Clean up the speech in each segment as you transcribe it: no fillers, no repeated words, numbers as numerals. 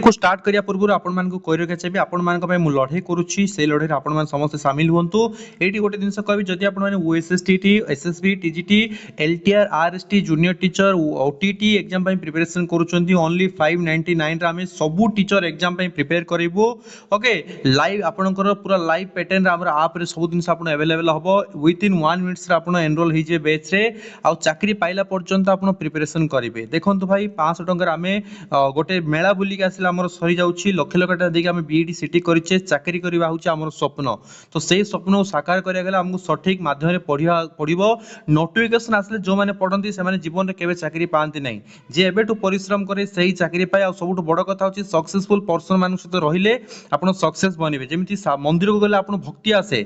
को स्टार्ट करिया पूर्व आपण मानकु कहि रखे चाहिए आपण मानक पय मु लढाई करूची से लढाई रे आपण मान समस्त शामिल हुंतु एटी गोटे जिंस कहबी जदि आपण माने OSSTET SSB TGT LTR RST junior teacher OTET exam पय प्रिपरेशन करूचंती ओनली 599 रे हमें सबु टीचर एग्जाम पय प्रिपेयर करिवो ओके लाइव आपनकर पूरा लाइव पैटर्न रे हमर ऐप रे सब जिंस आपण अवेलेबल हबो विथ इन 1 मिनिट्स रे आपण एनरोल होई जे बैच रे आ चाकरी पाइला पर्यंत आपण प्रिपरेशन करिवे देखंतु भाई 500 टंका हमें गोटे मेला बुली के आमर सरी जाउछि लक्ष लक्ष टाका देके हमें बीईडी सीटी करिचे चाकरी करबा होछि हमर स्वप्न तो सेही स्वप्न को साकार करिया गेला हमकु सठिक माध्यम रे पढिबो नोटिफिकेशन आसले जो माने पढंती से माने जीवन रे केबे चाकरी पांती नै जे एबेटु परिश्रम करे सेही चाकरी पाए आ सबुटु बड़ कथा होछि सक्सेसफुल पर्सन मानु सहित रहिले आपण सक्सेस बनिबे जेमिति मंदिर को गले आपण भक्ति आसे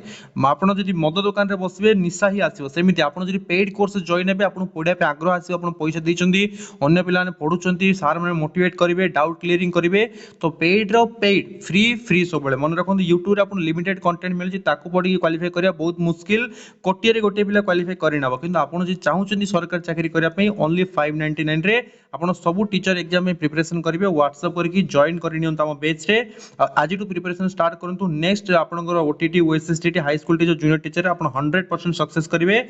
आपण जदि मद दुकान रे बसिबे निशा ही आसीबो सेमिति आपण जदि पेड कोर्स जॉइन हेबे आपण पढिया पे आग्रह आसीबो आपण पैसा दैचंदी अन्य पिला माने पढुचंती सार माने मोटिवेट करिवे डाउट क्लियरिंग करिवे तो पेड रो पेड फ्री सब बेले मन रखन यूट्यूब रे आपण लिमिटेड कंटेंट मिलछि ताको पढी क्वालिफाई करिया बहुत मुश्किल कोटिया रे गोटे पिला क्वालिफाई करि नबो किंतु आपण जे चाहुचंदी सरकारी चाकरी करिया पई ओनली 599 रे आपण सब टीचर एग्जाम में प्रिपरेशन करिवे व्हाट्सएप करके जॉइन करि नियंत हम बैच रे आज टू प्रिपरेशन स्टार्ट करंतु नेक्स्ट आपनकर OTET OSSTET high school teacher junior teacher आपण 100% सक्सेस करिवे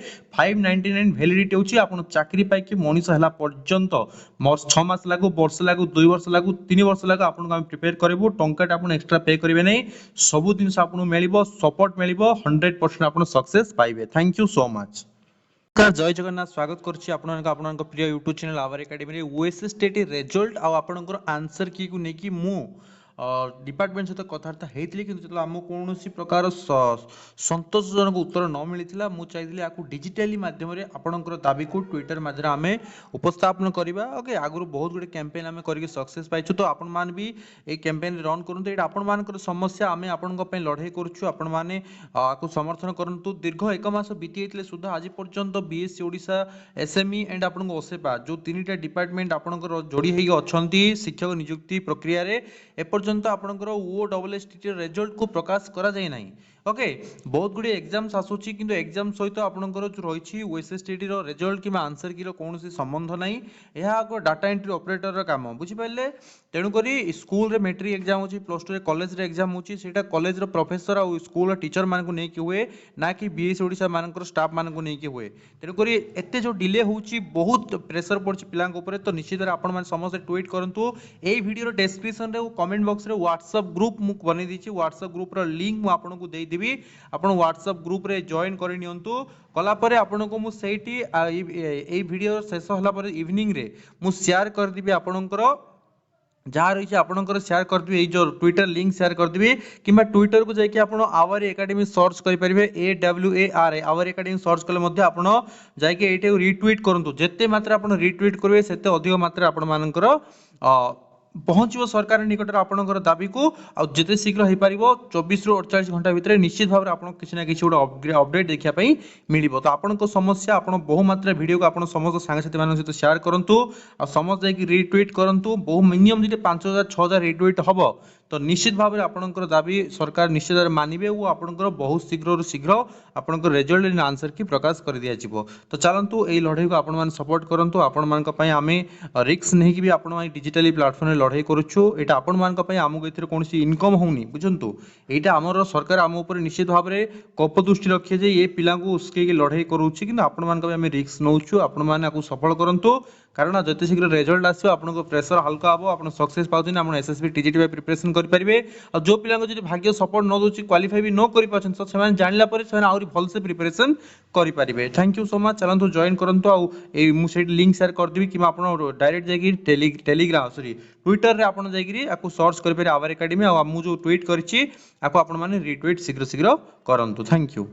599 वैलिडिटी होची आपण चाकरी पाई कि मनीष हला पर्यंत 6 मास लागू वर्ष लागू 2 वर्ष लागू 3 वर्ष लागू आपण हम प्रिपेयर करबो टंकाटा आपण एक्स्ट्रा पे करिवे नै सब दिन से आपण मिलिबो सपोर्ट मिलिबो 100% आपण सक्सेस पाइबे थैंक यू सो मच जय जगन्नाथ स्वागत करछि आपनक प्रिय यूट्यूब चैनल आवर एकेडमी रे ओएसएसटीटी रिजल्ट आ आपनकर आंसर की को नेकी मु डिपार्टमेंट सहित कथबार्ता होती कि आम कौन प्रकार संतोषजनक उत्तर न मिलता मुझे चाहिए आपको डिजिटाली माध्यम आपंकर दाबी को ट्विटर माध्यम आम उपस्थापन करवा ओके आगु बहुत गुड कैंपेन आम करके सक्सेस पाइछु तो आपण मान भी ये कैंपेन रन करूँ ये आपण मान समस्या आम आपण लड़ाई करुँ आपण मैंने आपको समर्थन करूँ दीर्घ 1 मास बीती सुधा आज पर्यंत बीएससी ओडिशा एसएमई एंड आपण ओसेपा जो 3टा डिपार्टमेंट आपंकर जोड़ी होती अच्छा शिक्षक नियुक्ति प्रक्रिया एपर्यंत आपनकर ओडब्ल्यूएसटीटी रिजल्ट को प्रकाश करा जाय नाही ओके बहुत गुडी एग्जाम्स आसुची किंतु एग्जाम सहित आपनकर जो रहिछि ओएसएसटीटी रो रिजल्ट किबा आंसर की रो कोनोसी संबंध नाही एहा को डाटा एंट्री ऑपरेटर रो काम बुझि पाइले तेणु करी स्कूल रे मैट्रिक एग्जाम होची प्लस 2 रे कॉलेज रे एग्जाम होची सेटा कॉलेज रो प्रोफेसर आ स्कूल रो टीचर मान को नै कि हुए ना कि बीएस ओडिसा मानकर स्टाफ मान को नै कि हुए तेणु करी एते जो डिले होची बहुत प्रेशर पड़छि पिलांक ऊपर तो निश्चित रे आपण मान समस्त ट्वीट करंतु एई वीडियो रो डिस्क्रिप्शन रे कमेंट बॉक्स रे व्हाट्सएप ग्रुप मु बनै दिछि व्हाट्सएप ग्रुप रो लिंक मु आपण को देई देबी आपण व्हाट्सएप ग्रुप रे जॉइन करि नियंतु कला परे आपण को मु सेठी एई वीडियो शेष होला परे इवनिंग रे मु शेयर कर दिबी आपणकर जहाँ रही आपंकर शेयर करदे जो ट्विटर लिंक शेयर करदेवि कि ट्विटर को जाकि आप आवर एकेडमी सर्च करेंगे AWAR आवर एकेडमी सर्च कले आप जाकि रिट्वीट करूँ जिते मात्रा आप रिट्वीट करेंगे सेते अधिक मात्रा आपंकर पहुँचो सरकार निकट आपंकर दाबी को जिते शीघ्र हो पार 24 ରୁ 48 घंटा भितर निश्चित भाव में किसी ना किसी गोटे अपडेट देखापी मिल तो आपण समस्या आप बहु मात्रा वीडियो को आप समस्त सांगसाथी मान सहित शेयर करूँ आ समस्त जाकि रिट्वीट करूँ बहु मिनिमम जो 5000 6000 रिट्वीट हम तो निश्चित भाव में आपंकर दाबी सरकार निश्चित भाव मानवे और आपंकर बहुत शीघ्र आपंकर रिजल्ट आंसर की प्रकाश कर दिया जिवो तो चलतु यही लड़ाई को आपण मैंने सपोर्ट करूँ आपण मानी आम रिस्क नहीं भी आप डिजिटली प्लाटफर्म लड़ाई करुच्छू यहाँ आपण मानी आमको ये कौन इनकम होनी बुझंतु यहाँ आमर सरकार आम उपर निश्चित भाव में कप दृष्टि रखिए जे ये पिला उस्के लड़ाई करुच्छी कि आपण मान रिस्क नौचु आपण मैंने सफल करूँ कारण जिते शीघ्र रिजल्ट आसो आप प्रेसर हल्का हम आप सक्सेस पाते आप एसएसबी टीजीटी प्रिपरेशन करेंगे और जो पिला जो भाग्य सपोर्ट न दूसरी क्वालिफाई भी न कर तो से जानला आहरी भलसे प्रिपरेशन करेंगे थैंक यू सो मच चलते जॉइन करूँ मुझे लिंक शेयर करदेवी कि डायरेक्ट जाकि टेलीग्राम सॉरी ट्विटर रे आपन जाकि आपको सर्च करेंगे आवर एकेडमी और मुझे ट्वीट करी रिट्वीट शीघ्र शीघ्र करूँ थैंक यू।